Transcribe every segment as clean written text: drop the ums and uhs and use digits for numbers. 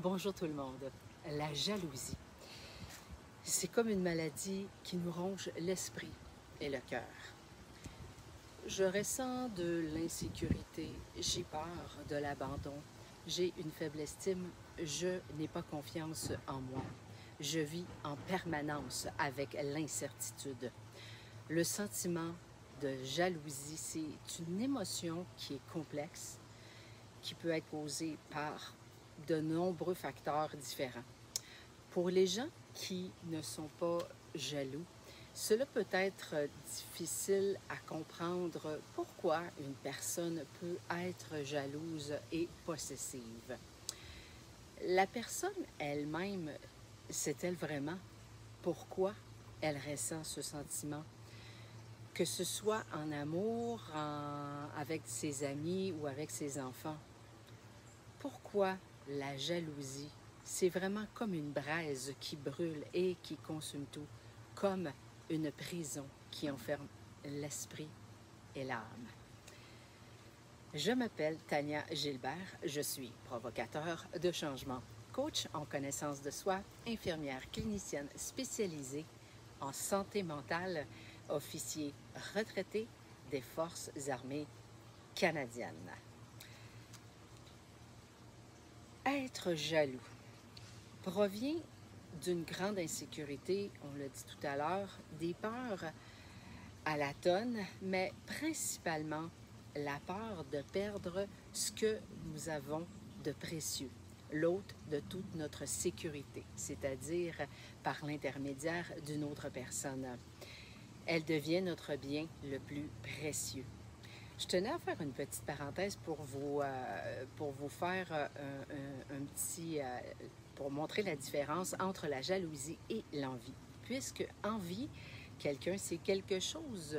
Bonjour tout le monde. La jalousie, c'est comme une maladie qui nous ronge l'esprit et le cœur. Je ressens de l'insécurité, j'ai peur de l'abandon, j'ai une faible estime, je n'ai pas confiance en moi. Je vis en permanence avec l'incertitude. Le sentiment de jalousie, c'est une émotion qui est complexe, qui peut être causée par de nombreux facteurs différents. Pour les gens qui ne sont pas jaloux, cela peut être difficile à comprendre pourquoi une personne peut être jalouse et possessive. La personne elle-même, sait-elle vraiment pourquoi elle ressent ce sentiment? Que ce soit en amour, avec ses amis ou avec ses enfants. Pourquoi la jalousie? C'est vraiment comme une braise qui brûle et qui consume tout, comme une prison qui enferme l'esprit et l'âme. Je m'appelle Tania Gilbert, je suis provocateur de changement, coach en connaissance de soi, infirmière clinicienne spécialisée en santé mentale, officier retraité des Forces armées canadiennes. Être jaloux provient d'une grande insécurité, on l'a dit tout à l'heure, des peurs à la tonne, mais principalement la peur de perdre ce que nous avons de précieux, l'hôte de toute notre sécurité, c'est-à-dire par l'intermédiaire d'une autre personne. Elle devient notre bien le plus précieux. Je tenais à faire une petite parenthèse pour vous faire pour montrer la différence entre la jalousie et l'envie. Puisque envie, quelqu'un, c'est quelque chose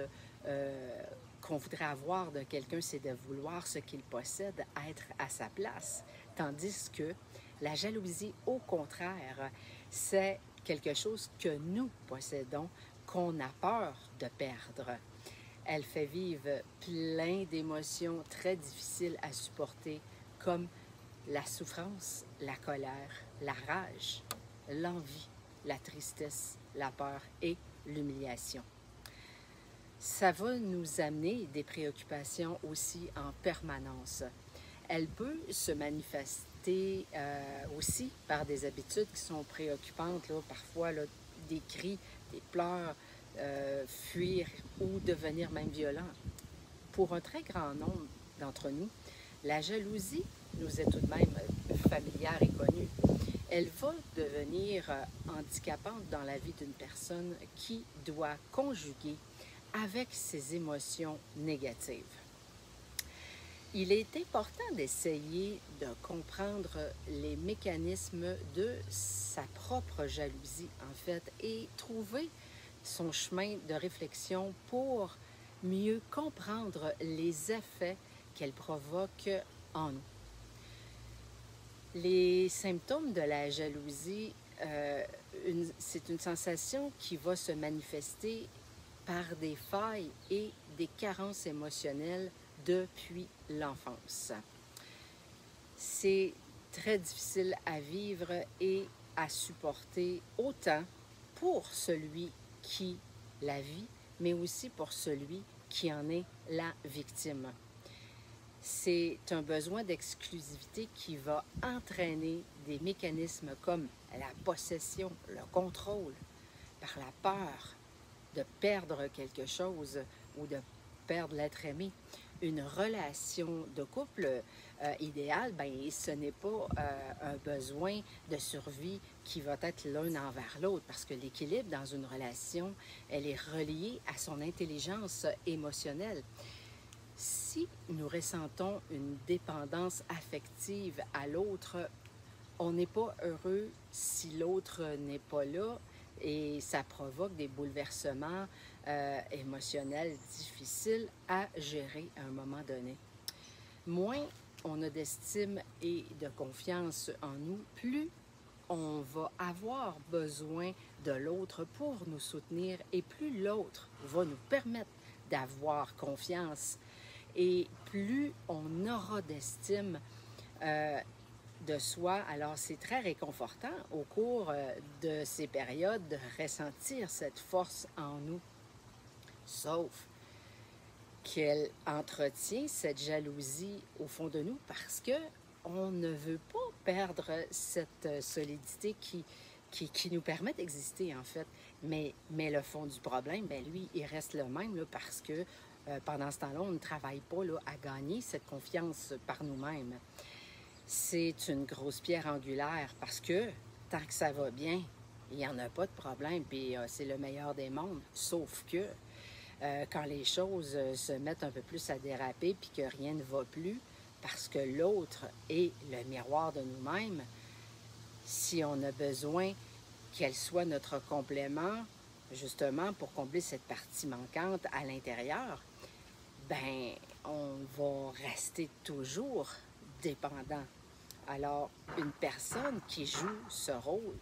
qu'on voudrait avoir de quelqu'un, c'est de vouloir ce qu'il possède, être à sa place. Tandis que la jalousie, au contraire, c'est quelque chose que nous possédons, qu'on a peur de perdre. Elle fait vivre plein d'émotions très difficiles à supporter, comme la souffrance, la colère, la rage, l'envie, la tristesse, la peur et l'humiliation. Ça va nous amener des préoccupations aussi en permanence. Elle peut se manifester aussi par des habitudes qui sont préoccupantes, là, parfois là, des cris, des pleurs, fuir ou devenir même violent. Pour un très grand nombre d'entre nous, la jalousie nous est tout de même familière et connue. Elle va devenir handicapante dans la vie d'une personne qui doit conjuguer avec ses émotions négatives. Il est important d'essayer de comprendre les mécanismes de sa propre jalousie, en fait, et trouver son chemin de réflexion pour mieux comprendre les effets qu'elle provoque en nous. Les symptômes de la jalousie, c'est une sensation qui va se manifester par des failles et des carences émotionnelles depuis l'enfance. C'est très difficile à vivre et à supporter, autant pour celui qui la vit, mais aussi pour celui qui en est la victime. C'est un besoin d'exclusivité qui va entraîner des mécanismes comme la possession, le contrôle, par la peur de perdre quelque chose ou de perdre l'être aimé. Une relation de couple idéale, ce n'est pas un besoin de survie qui va être l'un envers l'autre, parce que l'équilibre dans une relation, elle est reliée à son intelligence émotionnelle. Si nous ressentons une dépendance affective à l'autre, on n'est pas heureux si l'autre n'est pas là, et ça provoque des bouleversements émotionnels difficiles à gérer à un moment donné. Moins on a d'estime et de confiance en nous, plus on va avoir besoin de l'autre pour nous soutenir, et plus l'autre va nous permettre d'avoir confiance, et plus on aura d'estime de soi. Alors, c'est très réconfortant au cours de ces périodes de ressentir cette force en nous. Sauf qu'elle entretient cette jalousie au fond de nous parce que on ne veut pas perdre cette solidité qui nous permet d'exister, en fait. Mais le fond du problème, bien, lui, il reste le même là, parce que pendant ce temps-là, on ne travaille pas là, à gagner cette confiance par nous-mêmes. C'est une grosse pierre angulaire parce que tant que ça va bien, il n'y en a pas de problème, puis c'est le meilleur des mondes. Sauf que quand les choses se mettent un peu plus à déraper puis que rien ne va plus, parce que l'autre est le miroir de nous-mêmes, si on a besoin qu'elle soit notre complément, justement pour combler cette partie manquante à l'intérieur, ben on va rester toujours dépendant. Alors, une personne qui joue ce rôle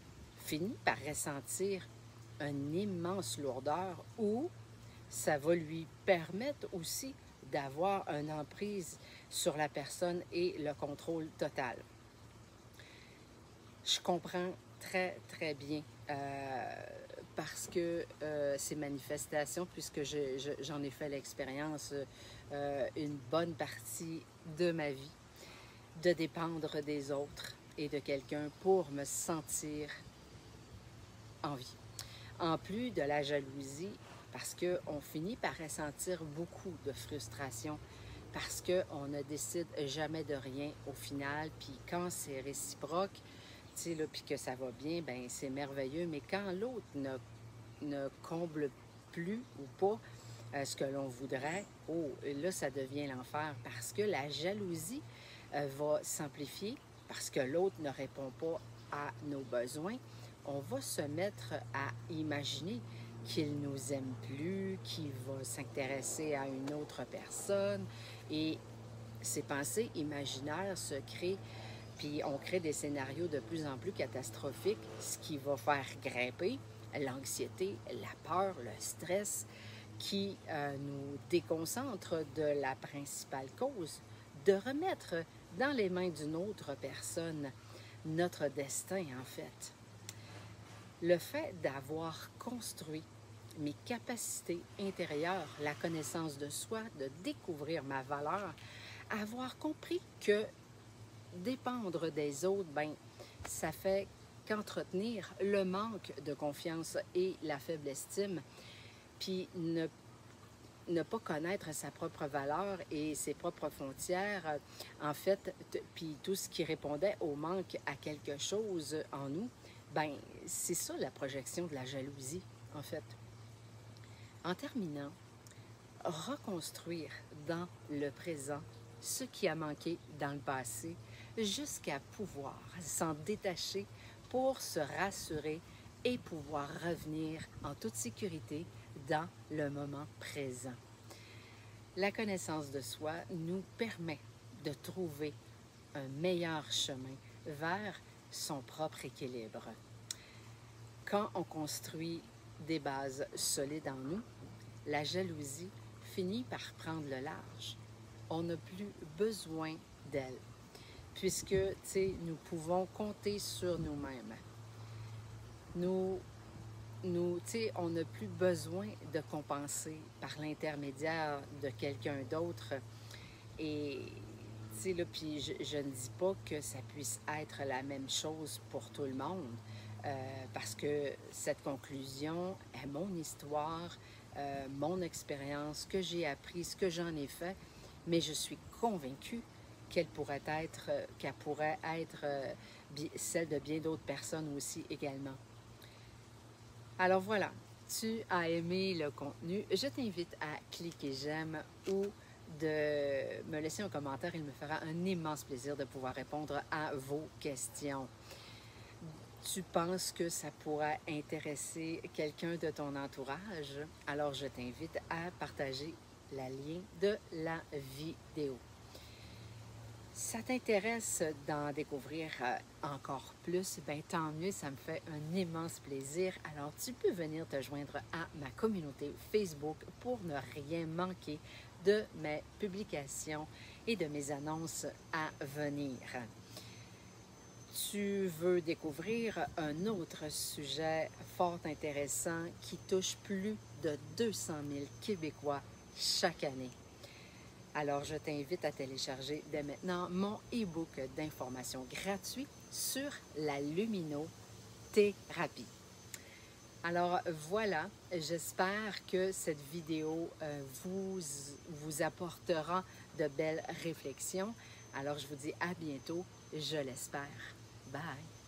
finit par ressentir une immense lourdeur ou ça va lui permettre aussi d'avoir une emprise sur la personne et le contrôle total. Je comprends très, très bien parce que ces manifestations, puisque j'en ai fait l'expérience une bonne partie de ma vie, de dépendre des autres et de quelqu'un pour me sentir en vie. En plus de la jalousie, parce qu'on finit par ressentir beaucoup de frustration, parce qu'on ne décide jamais de rien au final, puis quand c'est réciproque, tu sais, là, puis que ça va bien, ben c'est merveilleux, mais quand l'autre ne comble plus ou pas ce que l'on voudrait, oh, là, ça devient l'enfer, parce que la jalousie va s'amplifier, parce que l'autre ne répond pas à nos besoins. On va se mettre à imaginer qu'il ne nous aime plus, qu'il va s'intéresser à une autre personne. Et ces pensées imaginaires se créent, puis on crée des scénarios de plus en plus catastrophiques, ce qui va faire grimper l'anxiété, la peur, le stress, qui nous déconcentre de la principale cause, de remettre dans les mains d'une autre personne notre destin, en fait. Le fait d'avoir construit mes capacités intérieures, la connaissance de soi, de découvrir ma valeur, avoir compris que dépendre des autres, ben, ça fait qu'entretenir le manque de confiance et la faible estime, puis ne pas connaître sa propre valeur et ses propres frontières, en fait, puis tout ce qui répondait au manque à quelque chose en nous, ben c'est ça la projection de la jalousie, en fait. En terminant, reconstruire dans le présent ce qui a manqué dans le passé jusqu'à pouvoir s'en détacher pour se rassurer et pouvoir revenir en toute sécurité dans le moment présent. La connaissance de soi nous permet de trouver un meilleur chemin vers son propre équilibre. Quand on construit des bases solides en nous, la jalousie finit par prendre le large. On n'a plus besoin d'elle, puisque, tu sais, nous pouvons compter sur nous-mêmes. Tu sais, on n'a plus besoin de compenser par l'intermédiaire de quelqu'un d'autre. Et, tu sais, là, puis je ne dis pas que ça puisse être la même chose pour tout le monde, parce que cette conclusion est mon histoire, mon expérience, ce que j'ai appris, ce que j'en ai fait, mais je suis convaincue qu'elle pourrait être celle de bien d'autres personnes aussi également. Alors voilà, tu as aimé le contenu. Je t'invite à cliquer j'aime ou de me laisser un commentaire. Il me fera un immense plaisir de pouvoir répondre à vos questions. Tu penses que ça pourrait intéresser quelqu'un de ton entourage? Alors je t'invite à partager le lien de la vidéo. Ça t'intéresse d'en découvrir encore plus, bien tant mieux, ça me fait un immense plaisir. Alors tu peux venir te joindre à ma communauté Facebook pour ne rien manquer de mes publications et de mes annonces à venir. tu veux découvrir un autre sujet fort intéressant qui touche plus de 200 000 Québécois chaque année. Alors, je t'invite à télécharger dès maintenant mon e-book d'informations gratuit sur la luminothérapie. Alors voilà, j'espère que cette vidéo vous apportera de belles réflexions. Alors, je vous dis à bientôt, je l'espère. Bye!